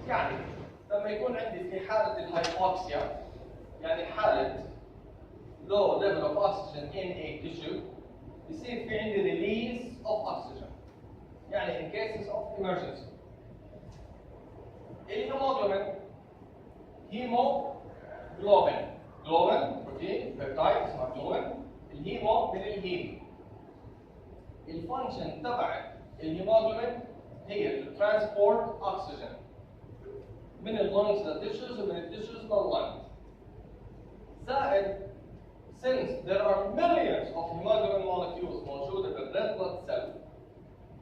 يعني لما يكون عندي في حالة الهايبوكسيا، يعني حالة low level of oxygen in a tissue، يصير في عندي release of oxygen، يعني in cases of emergency. الهيموجلوبين هيموجلوبين، جلوبين بروتين بيبتايد اسمها جلوبين، الهيمو من الهيم. الفانكشن تبع الهيموجلوبين هي to transport oxygen من اللونجز للتيشوز ومن التيشوز لللونجز. زائد since there are millions of hemoglobin molecules موجودة بالred blood cell،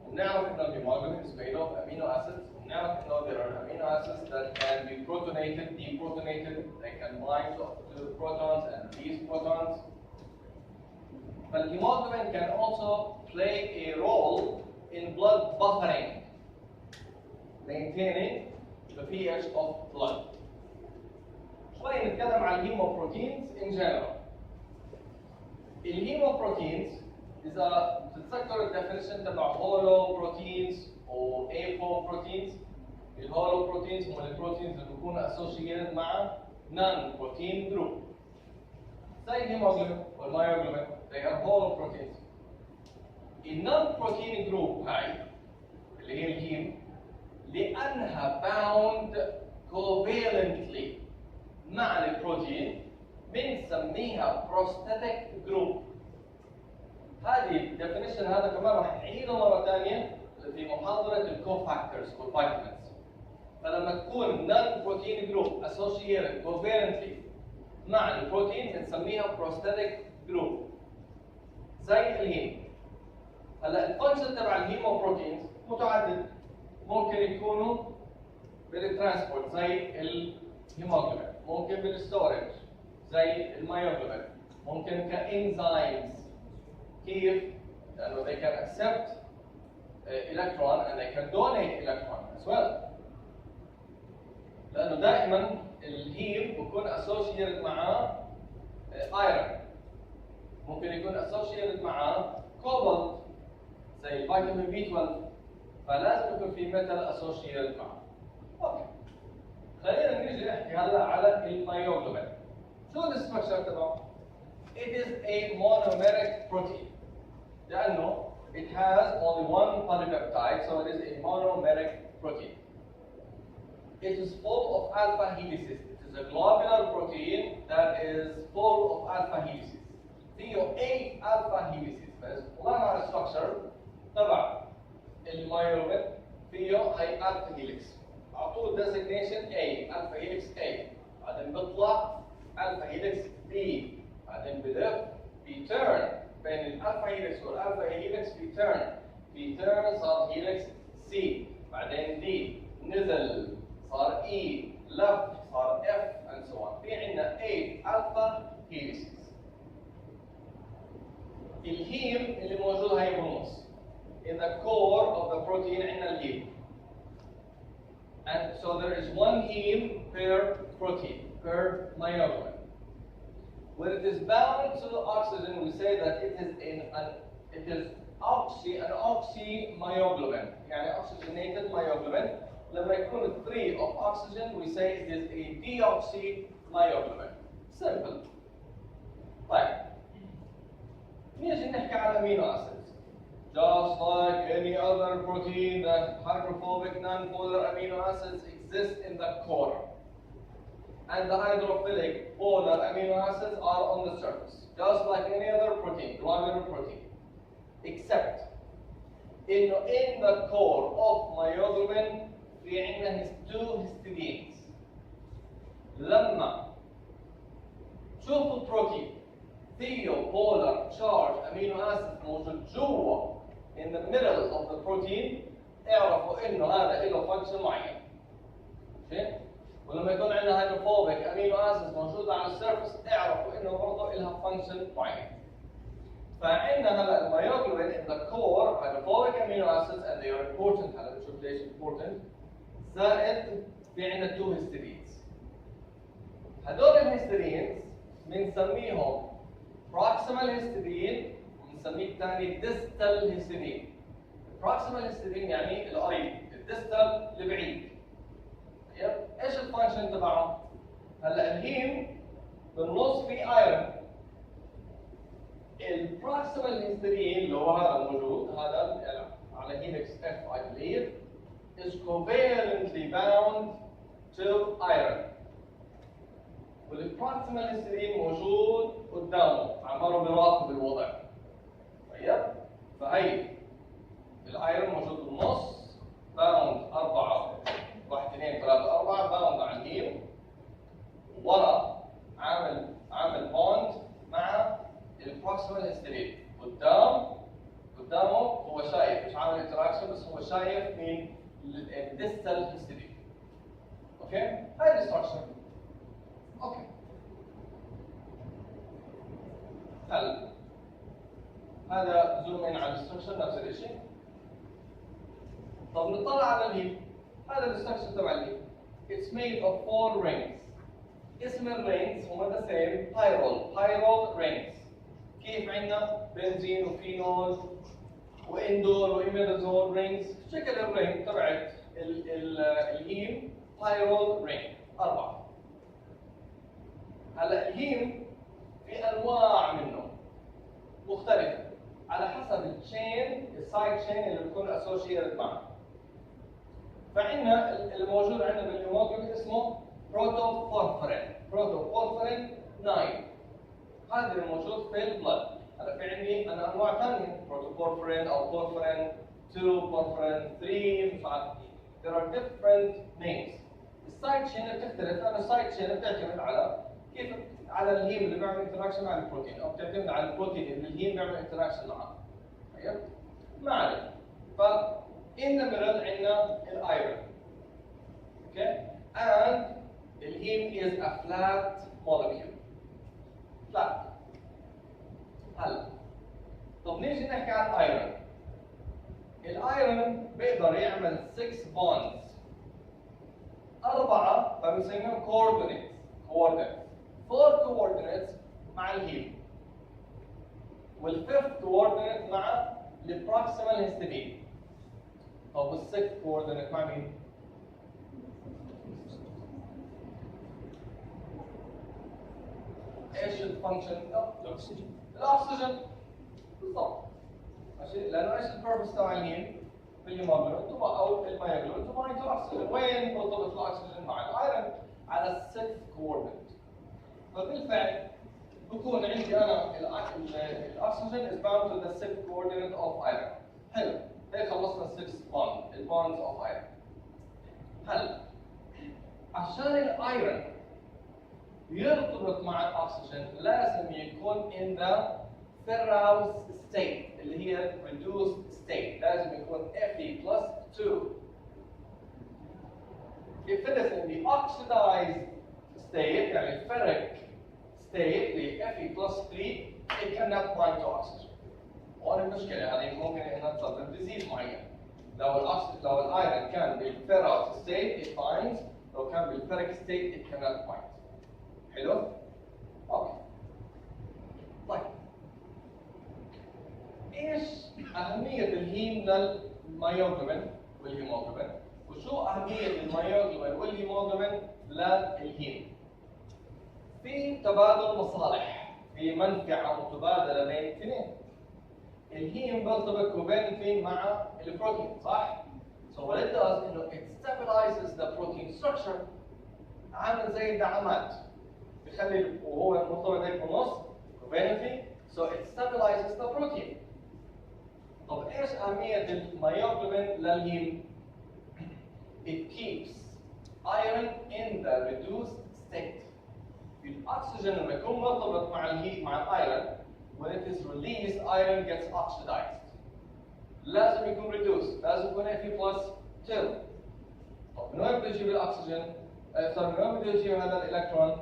ونعرف إن الهيموجلوبين is made of amino acids، ونعرف إنه there are amino acids that can be protonated, deprotonated, they can bind to the protons and release protons. فالهيموجلوبين can also play a role in blood buffering, maintaining the pH of blood. شوي نتكلم عن الهيموبروتينز in general. الهيموبروتينز إذا تتذكروا الديفينيشن تبع هولو بروتينز أو apoproteins، الهولو بروتينز هم البروتينز اللي بيكونوا associated مع non protein group زي الهيموجلوبين والمايوجلوبين، they are hollow proteins. النون بروتين جروب هاي اللي هي الهيم لأنها bound covalently مع البروتين بنسميها prosthetic group. هذه الديفينيشن هذا كمان راح نعيده مرة ثانية في محاضرة الكوفاكتورز والفيتامينز. فلما تكون non protein group associated covalently مع البروتين بنسميها prosthetic group زي الهيم. هلا الفانكشن تبع الهيموبروتينز متعدد، ممكن يكونوا بالترانسبورت زي الهيموجلوبين، ممكن بالستورج زي المايوجلوبين، ممكن كانزيمز. كيف؟ لانه they can accept electron and they can donate electron as well. لانه دائما الهيم بيكون associated معاه iron، ممكن يكون associated معاه cobalt زي الفيتامين بي 12، فلازم يكون في metal associated معه. اوكي. خلينا نيجي نحكي هلا على المايوجلوبين. شو الستركشر تبعه؟ It is a monomeric protein لأنه it has only one polypeptide, so it is a monomeric protein. It is full of alpha helices. It is a globular protein that is full of alpha helices. فيه 8 alpha helices. فإذا طلعنا على الستركشر تبع المايوجلوبين فيه هي alpha helix. على طول designation A، alpha helix A. بعدين بيطلع alpha helix B. بعدين بلف بيتيرن بين الالفا هيلكس والالفا هيلكس بيتيرن صار هيلكس C. بعدين D نزل صار E، لف صار F and so on. في عندنا 8 alpha helices. الهيم اللي موجود هاي بالنص. In the core of the protein عندنا الهيم. And so there is one heme per protein, per myoglobin. When it is bound to the oxygen, we say that it is an oxymyoglobin, يعني oxygenated myoglobin. لما يكون 3 of oxygen, we say it is a deoxymyoglobin. Simple. طيب. نيجي نحكي على amino acids. Just like any other protein, the hydrophobic non-polar amino acids exist in the core. And the hydrophilic polar amino acids are on the surface. Just like any other protein, globular protein. Except in the core of myoglobin, في عندنا 2 histidines. لما تشوفوا البروتين فيه polar charged amino acid موجود جوا in the middle of the protein، اعرفوا انه هذا له function معين. شايف؟ ولما يكون عندنا hydrophobic amino acids موجودة على السيرفس اعرفوا انه برضه لها function معين. فعندنا هلا المايوجلوبين in the core hydrophobic amino acids and they are important. هلا نشوف ليش important. زائد في عندنا 2 histidines. هدول الهستidines بنسميهم proximal histidine وبنسميه الثاني distal histidine. proximal histidine يعني القريب، الديستال البعيد. بالنص في ايرون. البروكسيمال هيستidine اللي هو هذا موجود، هذا على هيلكس F I believe is covalently bound to iron. والبروكسيمال هيستidine موجود قدامه عماله بيراقب الوضع. طيب فهي الايرون موجود بالنص باوند 4 1 2 3 4 باوند على الهيم، ورا عامل بوند مع البروكسيمال هيستidine. قدامه هو شايف مش عامل انتراكشن، بس هو شايف من الديستال هيستidine. اوكي هاي الاستراكشر. اوكي هلا هذا زوم ان على الاستراكشر نفس الشيء. طب نطلع على الهيم. هذا الاستراكشر تبع الهيم. It's made of 4 rings. اسم الرينجز هم the same pyrrole rings. كيف عندنا بنزين وفينول واندول وإيميدازول رينجز، شكل الرينج تبعت الهيم pyrrole رينج 4. هلا الهيم في انواع منه مختلفه على حسب السايد تشين اللي بيكون اسوشيتد معه. فعندنا الموجود عندنا بالهيموجلوبين اسمه بروتوبورفرين 9. هذا الموجود في البلد. هلا في عندي انا انواع ثانيه بروتوبورفرين او بورفرين 2 بورفرين 3 مش عارف. There are different names. السايد تشين بتختلف لانه السايد تشين بتعتمد على كيف على الهيم اللي بيعمل انتراكشن مع البروتين، او بتعتمد على البروتين اللي الهيم بيعمل انتراكشن معه. طيب ما علينا. فإن الميرل عندنا الايرون. اوكي؟ and الهيم is a flat molecule. flat. هلا طب نيجي نحكي عن الايرون. الايرون بيقدر يعمل 6 bonds. 4 فبنسميهم coordinates. 4 coordinates مع الهيم. والفيفث coordinate مع البروكسيمال هيستidine. طب والسكس coordinate مع مين؟ ايش الفانكشن؟ الاكسجين. الاكسجين بالضبط. ماشي؟ لانه ايش البيربس تبع الهيم؟ في الهيموجلوبين او الميوجلوبين تو بايند تو اكسجين. وين مرتبط الاكسجين مع الايرون؟ على السكس coordinate. فبالفعل بكون عندي انا الاكسجين is bound to the 6 coordinate of iron. حلو، هيك خلصنا 6 البوندز of iron. هلا عشان الايرون يرتبط مع الاكسجين لازم يكون in the ferrous state اللي هي reduced state. لازم يكون Fe+2. If it is in the oxidized state يعني ferric state اللي Fe+3 it cannot bind to oxygen. وهذه المشكلة هذه ممكن انها تسبب ديزيز معين. لو الايرون كان بالفيرous state it binds، لو كان بالفيريك state it cannot bind. حلو؟ اوكي. طيب ايش أهمية الهيم للميوجلوبين والهيموجلوبين؟ وشو أهمية الميوجلوبين والهيموجلوبين للهيم؟ في تبادل مصالح، في منفعة متبادلة بين الاثنين. الهيم بيرتبط كوفالنتلي مع البروتين، صح؟ So what it does إنه it stabilizes the protein structure. عامل زي الدعامات. بيخلي وهو مرتبط هيك بالنص covalently so it stabilizes the protein. طب ايش أهمية الميوجلوبين للهيم؟ It keeps iron in the reduced state. الأكسجين لما يكون مرتبط مع الايرون when it is released iron gets oxidized. لازم يكون reduced، لازم يكون Fe+2. طب من وين بده يجيب الأكسجين؟ من وين بده يجيب هذا الإلكترون؟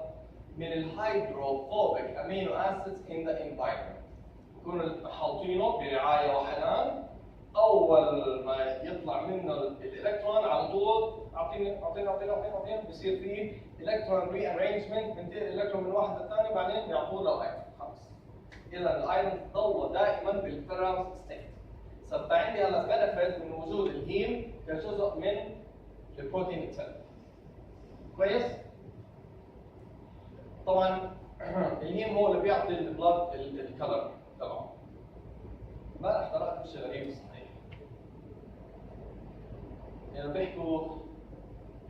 من الهيدروفوبيك amino acids in the environment. يكونوا حاطينه برعاية وحنان. أول ما يطلع منه الإلكترون على طول أعطينا بصير فيه إلكترون rearrangement بنتقل الإلكترون من واحد للثاني بعدين بيعطوه للأيرون. خلص. إذا الأيرون ضل دائما بالفيرous ستيت. فعندي هلا بنفيت من وجود الهيم كجزء من البروتين itself. كويس؟ طبعا الهيم هو اللي بيعطي البلد الكلر تبعه. امبارح قرأت شيء غريب صحيح. يعني بيحكوا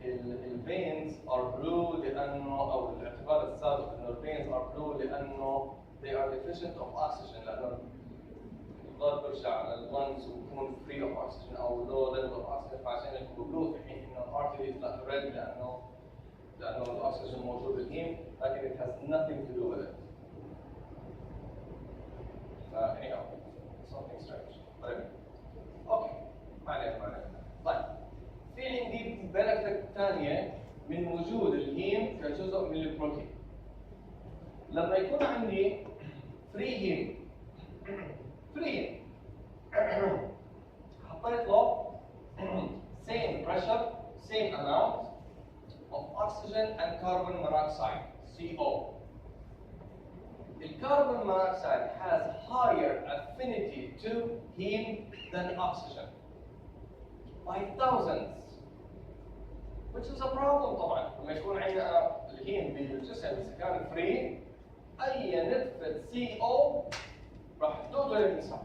الفينز ار بلو لانه، او الاعتقاد السابق انه الفينز ار بلو لانه they are deficient of oxygen، لانه البلد برجع على اللنجز ويكون free of oxygen او low level of oxygen، فعشان يكونوا بلو، في حين انه الارتريز لا red لانه الاكسجين موجود بالهيم، لكن it has nothing to do with it. anyhow, something strange. طيب. اوكي. ما علينا. طيب. في عندي بنفيت ثانية من وجود الهيم كجزء من البروتين. لما يكون عندي فري هيم حطيت له same pressure, same amount of oxygen and carbon monoxide, CO. The carbon monoxide has higher affinity to heme than oxygen by thousands, which is a problem طبعا. لما يكون عندنا الهيم بالجسم إذا كان فري، أي نسبة CO راح تقتل الإنسان.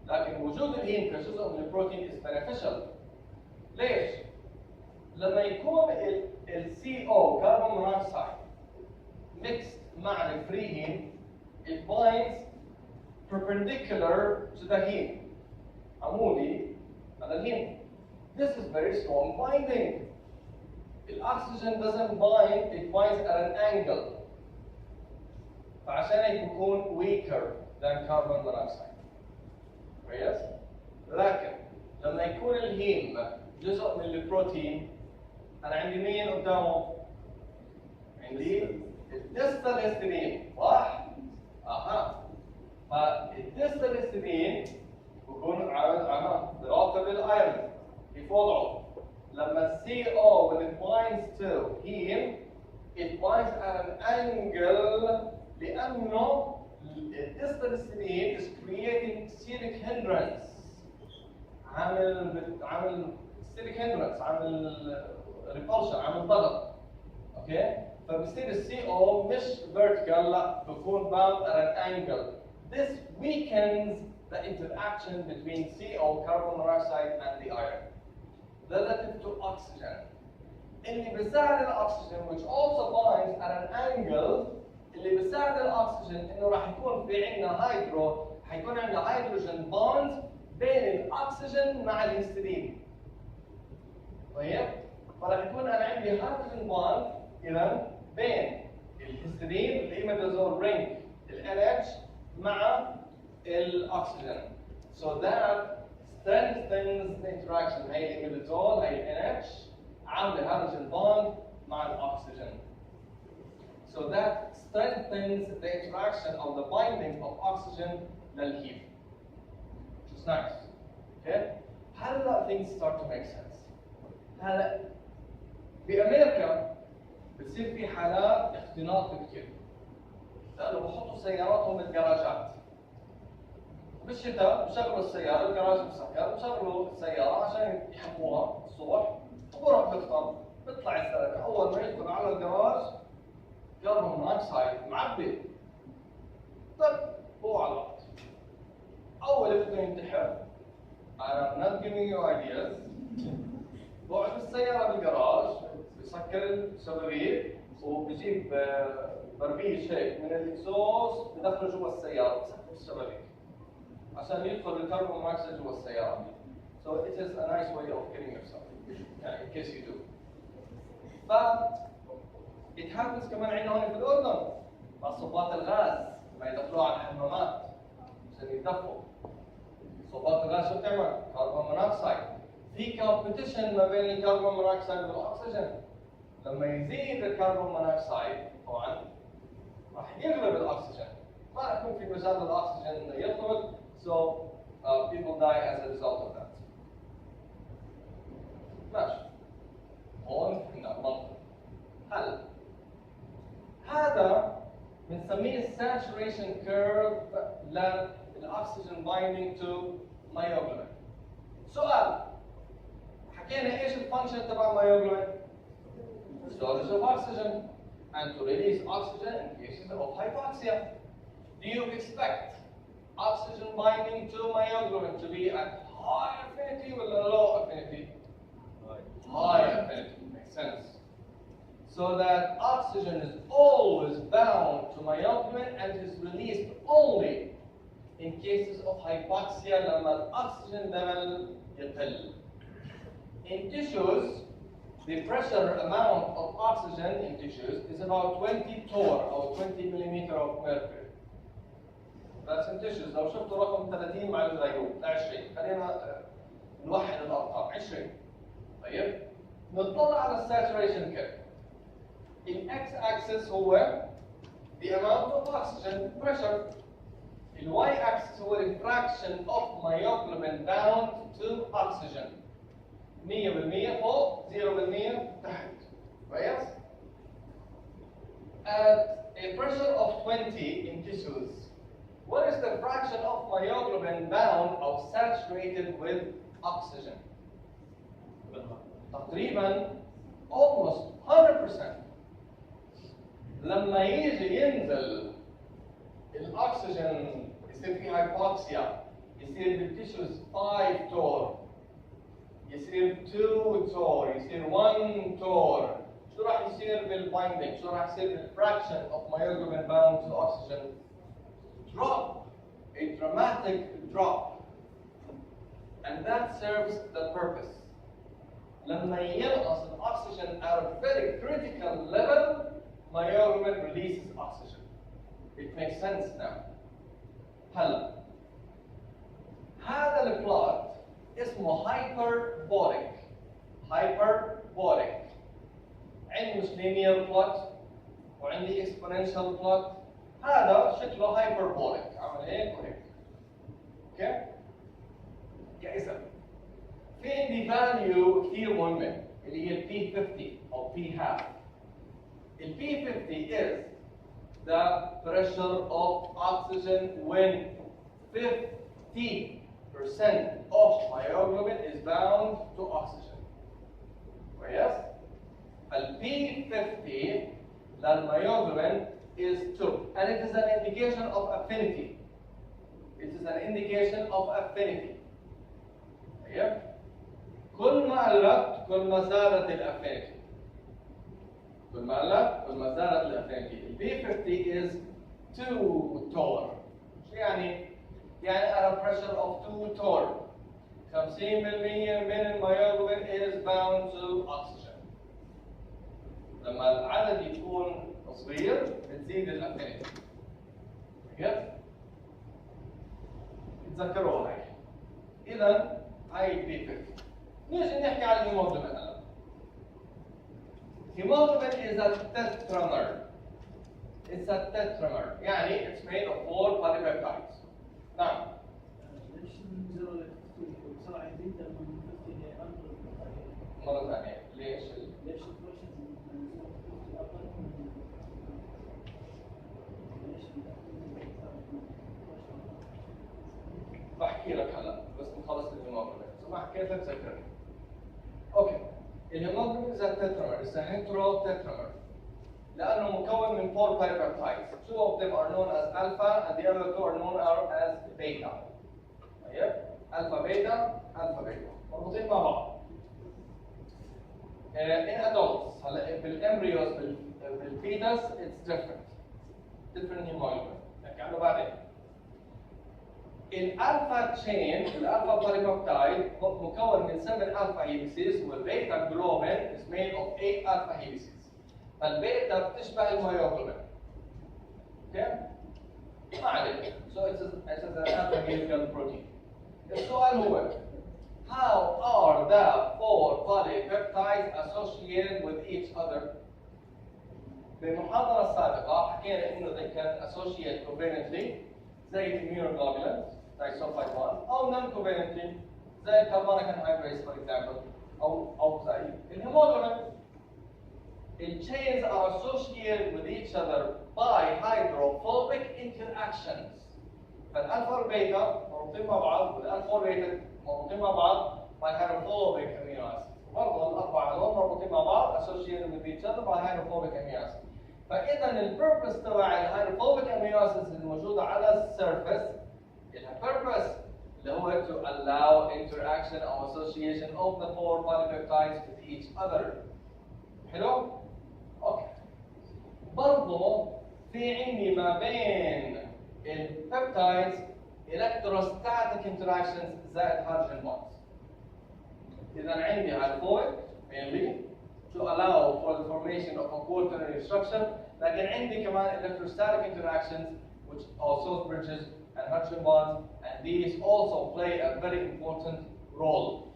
لكن وجود الهيم كجزء من البروتين is beneficial. ليش؟ لما يكون ال CO carbon monoxide mixed مع ال free heme, it binds perpendicular to the heme. عمودي على الهيم. This is very strong binding. The oxygen doesn't bind, it binds at an angle. فعشان يكون weaker than carbon monoxide. كويس؟ لكن لما يكون الهيم جزء من البروتين، أنا عندي مين قدامه؟ عندي الديستال هيستidine، صح؟ أها. فالديستال هيستidine بيكون عامل برابطة بالأيرون في وضعه. لما CO when it binds to heme, it binds at an angle لأنه الديستال هيستidine is creating steric hindrance. عامل steric hindrance، عامل repulsion، عامل ضغط. اوكي؟ فبصير السي او مش vertical، لا بيكون bound at an angle. This weakens the interaction between CO, carbon monoxide, and the iron relative to oxygen. اللي بيساعد الاكسجين which also binds at an angle، اللي بيساعد الاكسجين انه راح يكون في عندنا حيكون عندنا هيدروجين بوند بين الاكسجين مع الهيستidine. طيب؟ فراح يكون انا عندي هيدروجين بوند اذا بين الهيستidine الإيميدازول رينج ال NH مع الاكسجين. So that strengthens the interaction. هي الإيميدازول هي ال NH عامله هيدروجين بوند مع الاكسجين. So that strengthens the interaction of the binding of oxygen للهيم. Which is nice. Okay? How do that things start to make sense? هلا بأمريكا بتصير في حالات اختناق كثير، لأنه بحطوا سياراتهم بالجراجات. بالشتاء بشغلوا السيارة، الجراج مسكر، بشغلوا السيارة عشان يحموها الصبح، وبروح بفطر، بيطلع الزلمة أول ما يدخل على الجراج كربون مونوكسيد معبي. طيب هو على الوقت. أول بده ينتحر، I'm not giving you ideas. بقعد بالسيارة بالجراج، بسكر الشبابيك وبجيب برميل هيك من الاكزوست بدخله جوا السيارة، بسكر الشبابيك عشان يدخل الكربون مونوكسيد جوا السيارة. So it is a nice way of killing yourself, يعني in case you do. it happens كمان عندنا هون في الأردن مع صباط الغاز ما يدخلوها على الحمامات عشان يدفوا. صباط الغاز شو بتعمل؟ كربون مونوكسيد. في كومبيتيشن ما بين الكربون مونوكسيد والاكسجين. لما يزيد الكربون مونوكسيد طبعا راح يغلب الاكسجين، ما راح يكون في مجال للاكسجين انه يخرج، so people die as a result of that. ماشي. هون عندنا منطق. هلا هذا بنسميه الساتوريشن كيرف للاكسجين بايندينج تو مايوجلوبين. سؤال، حكينا ايش الفانكشن تبع المايوجلوبين؟ ستورج اوف اوكسجين. and to release oxygen in cases of hypoxia. Do you expect oxygen binding to myoglobin to be at high affinity or low affinity? High affinity, makes sense. So that oxygen is always bound to myoglobin and is released only in cases of hypoxia لما الأكسجين level يقل. In tissues, the pressure amount of oxygen in tissues is about 20 torr or 20 millimeter of mercury. That's in tissues. لو شفتوا رقم 30 مع الغيروب 20 خلينا نوحد الأرقام 20. طيب نطلع على الساتوريشن كيرف. الإكس أكسس هو the amount of oxygen pressure. الواي أكسس هو the fraction of myoglobin bound to oxygen. 100% فوق 0% تحت. كويس؟ At a pressure of 20 in tissues, what is the fraction of myoglobin bound or saturated with oxygen? تقريبا almost 100%. لما يجي ينزل الاكسجين يصير في هايبوكسيا، يصير بالتيشوز 5 تور، يصير 2 تور، يصير 1 تور. شو راح يصير بالبايندينج؟ شو راح يصير بالفراكشن of myoglobin bound to oxygen? Drop, a dramatic drop, and that serves the purpose. لما ينقص الاكسجين at a very critical level, myoglobin releases oxygen. It makes sense now. هلا هذا البلوت اسمه hyperbolic. hyperbolic. عندي مش linear plot وعندي exponential plot. هذا شكله hyperbolic. عمل هيك وهيك. اوكي؟ كإذا في عندي value كثير مهمة اللي هي P50 أو P half. The P50 is the pressure of oxygen when 50% of myoglobin is bound to oxygen. Yes? The P50 للmyoglobin is 2, and it is an indication of affinity. It is an indication of affinity. Yeah? كل ما قلت كل ما زادت الافينيتي. كل ما قلت كل ما زادت الافينيتي. ال P50 is 2 torr. شو يعني؟ يعني at a pressure of 2 torr 50% من الميوغلوبين is bound to oxygen. لما العدد يكون صغير بتزيد الافينيتي. كيف؟ تذكروا هاي. إذا هاي ال P50. نيجي نحكي عن الهيموجلوبين هلا. Hemoglobin is a tetramer. It's a tetramer. يعني it's made of 4 polypeptides. نعم. ليش الزر بسرعة يزيد لما نفتح مرة ثانية، ليش؟ ليش البروشن أقل من ليش بحكي لك هلا بس نخلص الهيموجلوبين. ما حكيت لك ذكرني. اوكي. الهيموجلوبين is a tetramer. It's a heterotetramer. لأنه مكون من 4 polypeptides. 2 of them are known as alpha and the other 2 are known as beta. طيب؟ alpha beta مربوطين مع بعض. In adults هلا بالembryos بالفيتس it's different hemoglobin. نحكي عنه بعدين. الالفا تشين الالفا بوليبيبتايد مكون من 7 الفا هيليسز والبيتا جلوبين is made of 8 الفا هيليسز. فالبيتا بتشبه الميوغلوبين. اوكي؟ ما عليك. So it is an alpha helical protein. السؤال هو how are the 4 polypeptides associated with each other؟ بالمحاضرة السابقة حكينا انه they can associate covalently زي immunoglobulins disulfide 1 او non-covalently زي carbonic anhydrase for example او زي الهيموglobin. The chains are associated with each other by hydrophobic interactions. فالالفا والبيتا مربوطين مع بعض والالفا والبيتا مربوطين مع بعض by hydrophobic amino acids. برضه الاربعه هذول مربوطين مع بعض associated with each other by hydrophobic amino acids. فاذا البيربس تبع الهيدروفوبيك امينو اسيدز الموجوده على السيرفيس لها بيربس اللي هو to allow interaction or association of the four polypeptides with each other. حلو؟ اوكي. برضه في عندي ما بين البيبتايدز electrostatic interactions زائد hydrogen bonds. إذا عندي hydrophobic mainly to allow for the formation of a quaternary structure، لكن عندي كمان electrostatic interactions which also bridges and hydrogen bonds, and these also play a very important role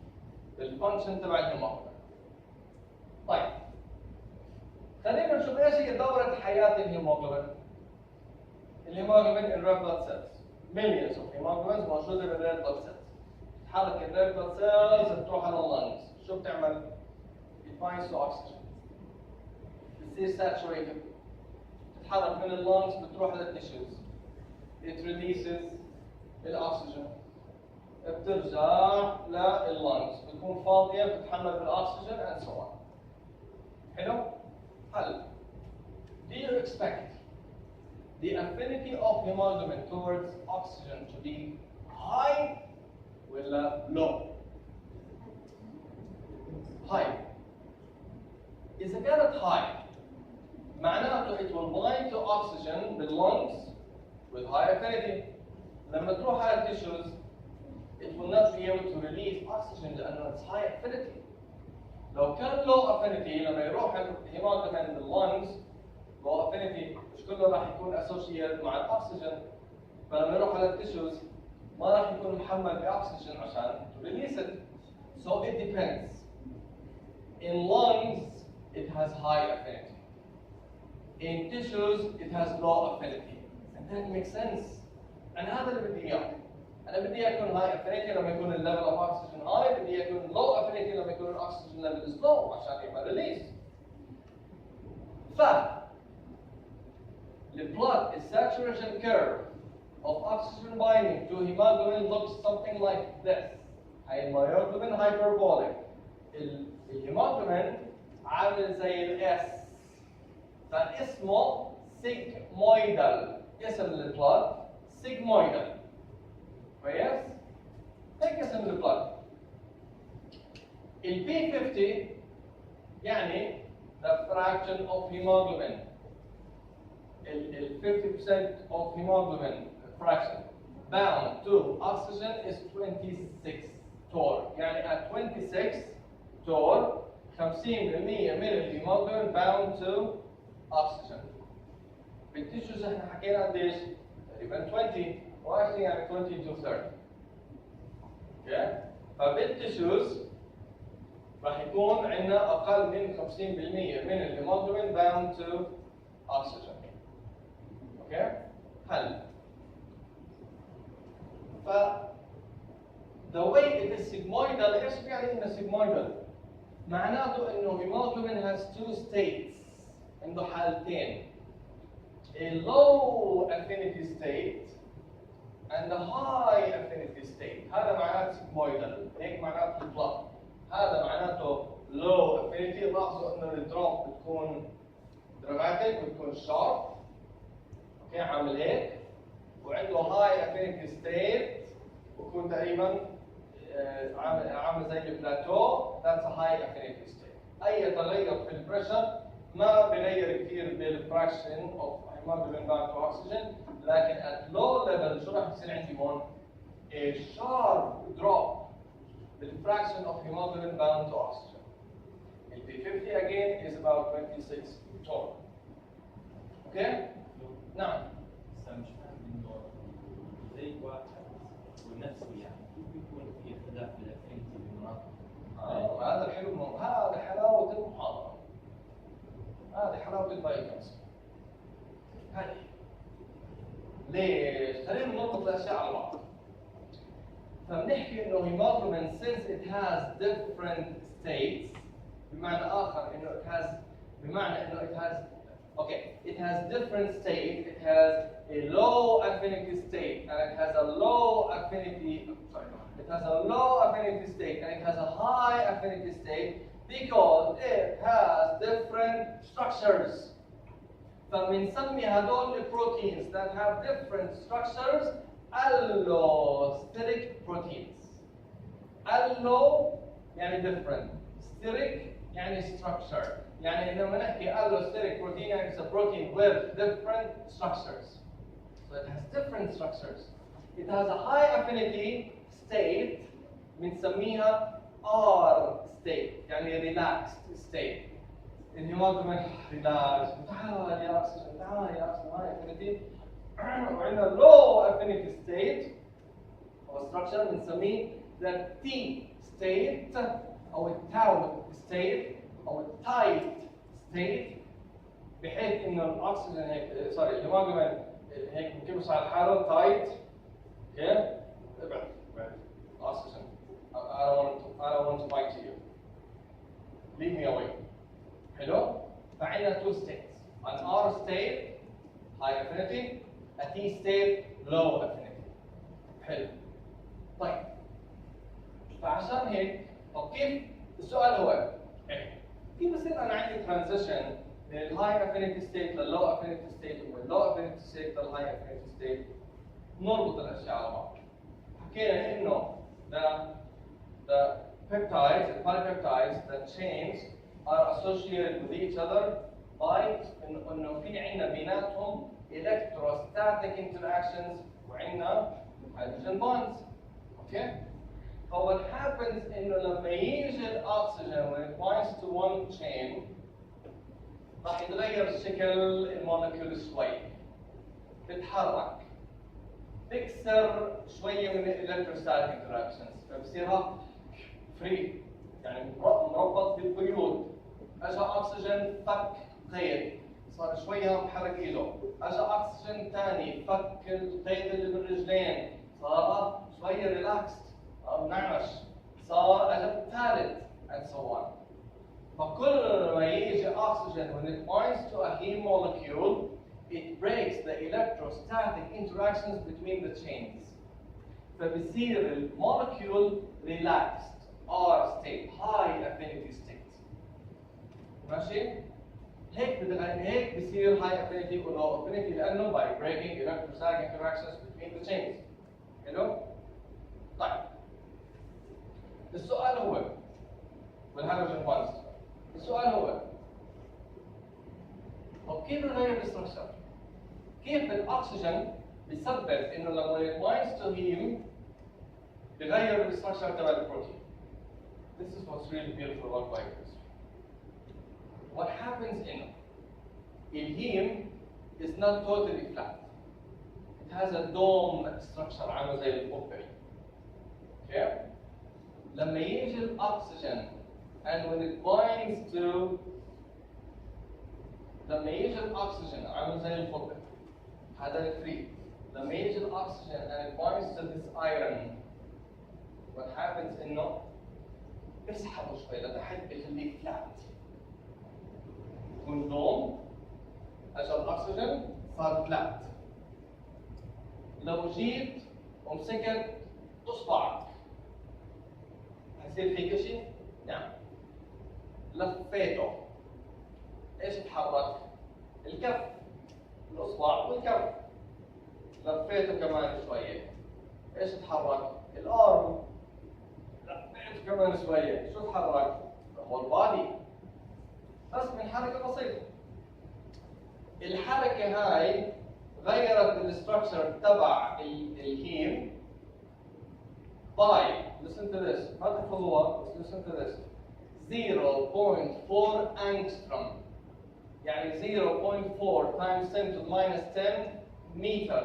بالfunction تبع الهيموجلوبين. طيب خلينا نشوف ايش هي دورة حياة الهيموجلوبين. الهيموجلوبين in red blood cells millions of hemoglobins موجودة بالred blood cells. تتحرك الred blood cells بتروح على اللنجز. شو بتعمل؟ It binds to oxygen. بتصير saturated. تتحرك من اللنجز بتروح للتيشوز. It releases الأكسجين. بترجع لللنجز بتكون فاضية بتتحمل بالأكسجين and so on. حلو؟ هلا do you expect the affinity of hemoglobin towards oxygen to be high ولا low؟ high. إذا كانت high معناته it will bind to oxygen باللنجز with high affinity. لما تروح على التيشوز it will not be able to release oxygen لأنه it's high affinity. لو كان low affinity لما يروح الهيموجلوبين باللنجز low affinity مش كله راح يكون associated مع الأكسجين، فلما يروح على التيشوز ما راح يكون محمل بأكسجين عشان to release it. So it depends. In lungs it has high affinity. In tissues it has low affinity. And that makes sense. أنا هذا اللي بدي إياه. أنا بدي أكون high affinity لما يكون ال level of oxygen high، بدي أكون low affinity لما يكون ال oxygen level is low عشان يبقى release. The blood saturation curve of oxygen binding to hemoglobin looks something like this. هاي الميوجلوبين hyperbolic. الهيموجلوبين عامل زي الاس، فاسمه سيجمويدال. اسم البلاد سيجمويدال. كويس؟ هيك اسم البلاد. ال P50 يعني the fraction of hemoglobin. ال 50% of hemoglobin fraction bound to oxygen is 26 تور. يعني at 26 تور 50% من الهيموجلوبين bound to oxygen. بالتيشوز احنا حكينا قديش؟ تقريبا 20 واحد يعني 20 to 30. اوكي؟ فبالتيشوز راح يكون عندنا اقل من 50% من الهيموجلوبين bound to oxygen. اوكي؟ هلا ف the way it is sigmoidal، ايش يعني انه sigmoidal؟ معناته انه hemoglobin has two states، عنده حالتين، a low affinity state and a high affinity state. هذا معناته sigmoidal، هيك معناته البلد. هذا معناته low affinity. لاحظوا انه الدروب بتكون dramatic بتكون sharp، اوكي عامل هيك، وعنده high affinity state بكون تقريبا عامل زي البلاتو. that's a high affinity state. اي تغير في البريشر ما بغير كثير بالفراكشن of hemoglobin bound to oxygen، لكن at low level شو راح يصير عندي هون؟ a sharp drop بالفراكشن of hemoglobin bound to oxygen. ال P50 again is about 26 torr. اوكي؟ نعم. بس مش فاهم انه زي واحد ونفسه يعني بيكون في اختلاف بالافينيتي بمناطق. هذا الحلو، هذا حلاوة المحاضرة. هذه حلاوة البايوكيمستري. هاي. ليش؟ خلينا نربط الأشياء على بعض. فبنحكي إنه hemoglobin since it has different states، بمعنى آخر إنه it has it has different states. It has a low affinity state and it has a low affinity. It has a low affinity state and it has a high affinity state because it has different structures. فبنسمي هدول البروتينز that have different structures allosteric proteins. allo يعني different, steric يعني structure. يعني لما نحكي allosteric protein يعني it's a protein with different structures. So it has different structures. It has a high affinity state بنسميها R state يعني relaxed state. الهيموجلوبين ريلاكس، تعال يا اكسجين، تعال يا اكسجين، هاي افينيتي. وعندنا low affinity state او structure بنسميه the T state او التاو state او التايت state، بحيث انه الاكسجين هيك سوري الهيموجلوبين هيك بكبس على حاله تايت. اوكي؟ ابعد oxygen. I don't want to fight you. Leave me away. حلو؟ فعندنا two states. An R state high affinity, a T state low affinity. حلو. طيب. فعشان هيك طب كيف السؤال هو كيف بصير انا عندي transition من الهاي affinity state للlow affinity state ومن low affinity state للhigh affinity state؟ نربط الاشياء على بعض. حكينا انه the peptides, the polypeptides, the chains are associated with each other by انه في عندنا بيناتهم electrostatic interactions وعندنا hydrogen bonds. Okay? But what happens انه لما يجي الاكسجين when it binds to one chain راح يتغير شكل المولكيول شوي، تتحرك، تكسر شويه من electrostatic interactions، فبصيرها فري يعني مربط بالقيود. اجى اكسجين فك قيد صار شويه محرك ايده، اجى اكسجين ثاني فك القيد اللي بالرجلين صار شويه ريلاكست او نعش، صار اجى الثالث and so on. فكل ما يجي اكسجين when it binds to a heme molecule it breaks the electrostatic interactions between the chains. فبصير المولكيول relaxed R state high affinity state. ماشي؟ هيك بصير high affinity و low affinity لأنه by breaking electrostatic interactions between the chains. حلو؟ طيب. السؤال هو والهيدروجين bonds. السؤال هو طب كيف نغير الستركشر؟ كيف الأكسجين بيسبب إنه لما يتبايند to heme بغير الستركشر تبع البروتين؟ This is what's really beautiful about biochemistry. What happens in heme is not totally flat. It has a dome structure عامل زي القبة. Okay? لما يجي الأكسجين and when it binds to لما يجي الأكسجين عامل زي القبة هذا الفري. لما يجي الأكسجين and it binds to this iron what happens إنه بيسحبوا شوي لتحت بيخليه فلات. يكون دوم اجى الاكسجين صار فلات. لو جيت ومسكت اصبعك حيصير فيك شيء؟ نعم. لفيته ايش تحرك؟ الكف، الاصبع والكف. لفيته كمان شويه ايش تحرك؟ الارم. لفيته كمان شويه شو تحرك؟ هو البادي. بس من حركه بسيطه. الحركه هاي غيرت الاستراكشر تبع الهيم by listen to this ما تحفظوها بس listen to this 0.4 angstrom يعني 0.4 times 10 to the minus 10 meter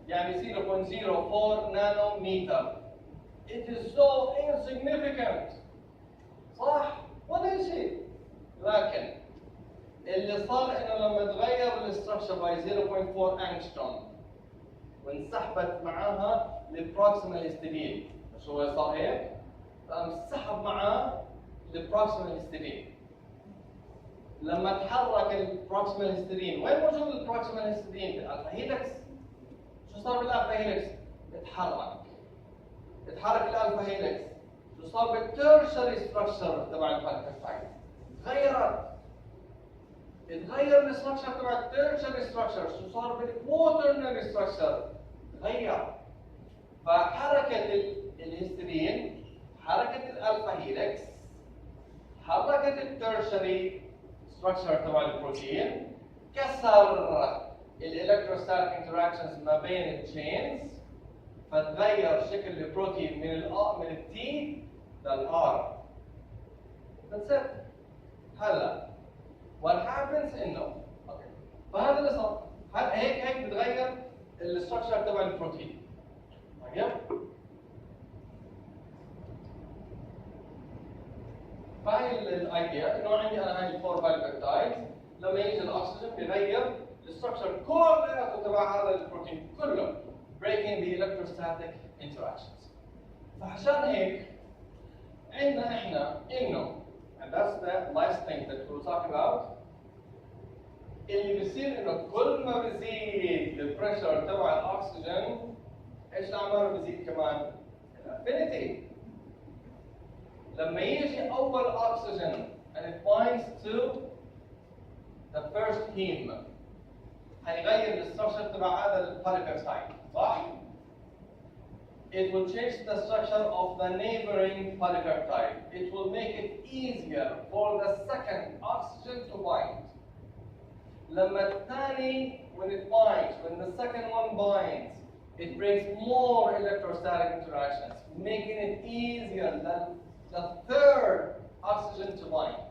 يعني 0.04 nanometer. It is so insignificant صح؟ ولا شيء. لكن اللي صار انه لما تغير الاستراكشر باي 0.4 angstrom وانسحبت معاها البروكسيمال هيستidine شو هو صار هيك؟ قام سحب معاه البروكسيمال هيستidine. لما تحرك البروكسيمال هيستidine وين موجود البروكسيمال هيستidine؟ بالالفا هيلكس. شو صار بالالفا هيلكس؟ اتحرك الالفا هيلكس. شو صار بالتيرشري ستراكشر تبع البوليبيبتايد؟ تغيرت غير الستراكشر تبع التيرشري ستراكشر، شو صار بالكواترنري ستراكشر؟ غير. فحركة الهستidine، حركة الألفا هيلكس، حركة التيرشري ستراكشر تبع البروتين، كسر الالكتروستاتيك انتراكشنز ما بين التشينز، فتغير شكل البروتين من التي للار. That's it. هلا what happens انه اوكي، فهذا اللي صار. هيك بتغير الستراكشر تبع البروتين. طيب فهي الايديا انه عندي انا هاي الفور بايبيبتايدز، لما يجي الاكسجين بيغير الستراكشر كله تبع هذا البروتين كله، breaking the electrostatic interactions. فعشان هيك عندنا احنا انه and that's the last thing that we'll talk about. اللي بيصير انه كل ما بيزيد البريشر تبع الاكسجين، ايش العمر بيزيد كمان؟ الافينيتي. لما يجي اول اكسجين and it binds to the first heme، هيغير الستراكشر تبع هذا البوليبيبتايد، صح؟ It will change the structure of the neighboring polypeptide. It will make it easier for the second oxygen to bind. لما الثاني when it binds, when the second one binds, it brings more electrostatic interactions, making it easier than the third oxygen to bind.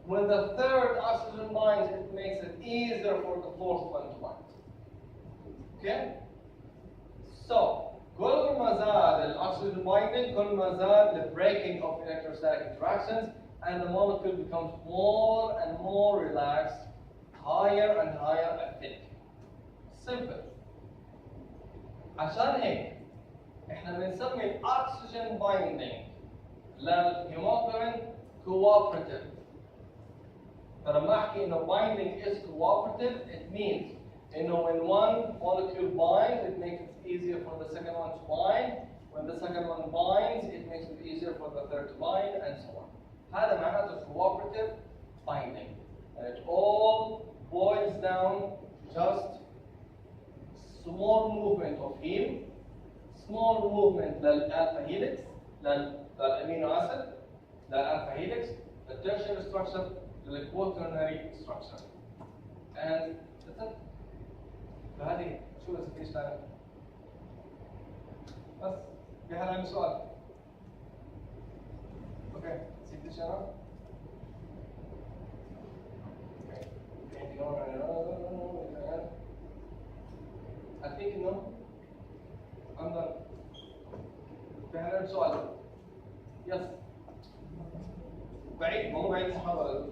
When the third oxygen binds, it makes it easier for the fourth one to bind. Okay? So, كل ما زاد الاكسجين binding، كل ما زاد the breaking of electrostatic interactions, and the molecule becomes more and more relaxed, higher and higher affinity. Simple. عشان هيك احنا بنسمي الاكسجين binding للهيموجلوبين cooperative. فلما احكي انه binding is cooperative, it means انه when one molecule binds, it makes it easier for the second one to bind. When the second one binds, it makes it easier for the third to bind, and so on. هذا معناته cooperative binding. And it all boils down to just small movement of heme, small movement للألفا helix, للأمينو acid, للألفا helix, the tertiary structure, the quaternary structure. And that's it. فهذه شو بس فيش ثاني؟ بس في حدا عنده سؤال؟ اوكي، سيبت الشرح؟ I think no. I'm done. في حدا عنده سؤال؟ يس. بعيد، مو بعيد المحاضرة.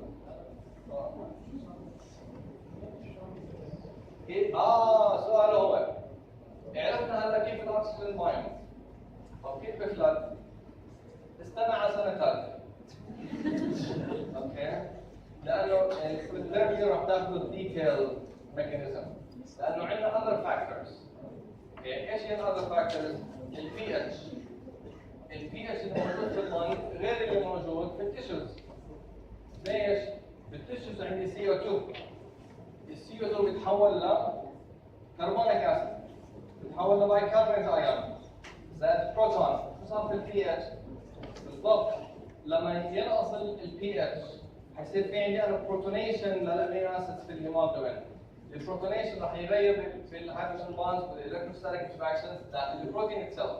سؤال هو عرفنا هلا كيف الاكسجين بايند، طب كيف بفلت؟ استنى على سنة ثالثة. اوكي؟ لأنه في الثيرد يير رح تاخذوا الديتيل ميكانيزم، لأنه عندنا other factors. اوكي، ايش هي other factors؟ البي اتش. البي اتش اللي موجود في المي غير اللي موجود في التيشوز. ليش؟ بالتيشوز عندي CO2. الCO2 بيتحول لكربونيك اسيد، بيتحول لبايكربونات ايون زائد بروتون. شو صار في البي اتش؟ بالضبط لما ينقص البي اتش حيصير في عندي انا بروتونيشن للامينو اسيدز في الهيموجلوبين. البروتونيشن راح يغير في الهيدروجين بونز والالكتروستاتيك انتراكشنز بتاعت البروتين اتسلف،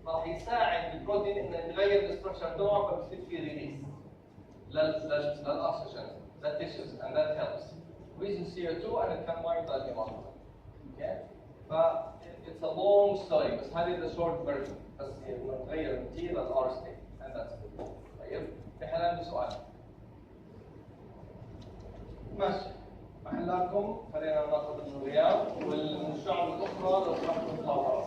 راح يساعد البروتين انه يغير الاستراكشر تبعه، فبصير في ريليس للاكسجين للتيشوز and that helps. Using CO2 and it can bind the hemoglobin. Okay? It's a long story, بس هذه the short version. بس نغير من T لل R state and that's it. طيب، في حدا عنده سؤال؟ ماشي. أحلاكم خلينا ناخذ الغياب والشعب الأخرى لو سمحتوا محاضرة.